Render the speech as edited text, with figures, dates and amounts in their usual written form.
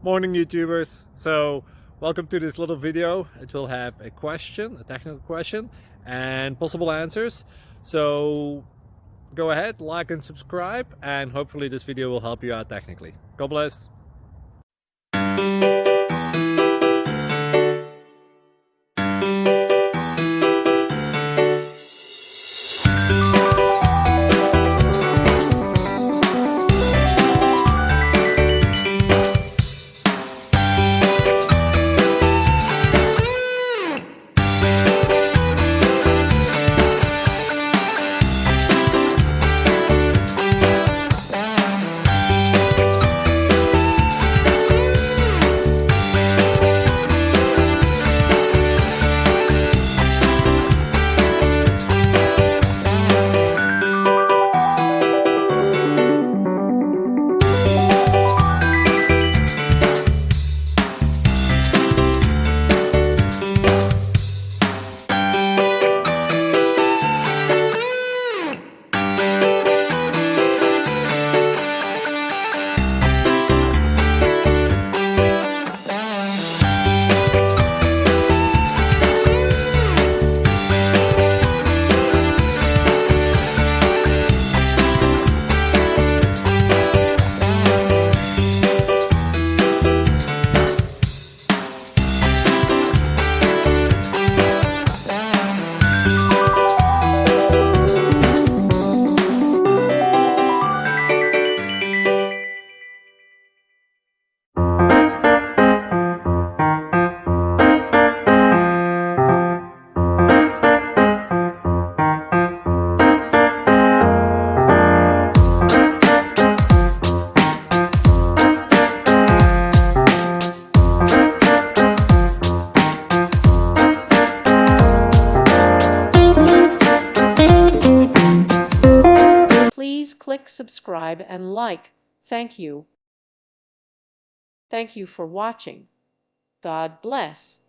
Morning YouTubers. So welcome to this little video. It will have a question, a technical question, and possible answers. So go ahead, like and subscribe, and hopefully this video will help you out technically. God bless. Please click subscribe and like. Thank you. Thank you for watching. God bless.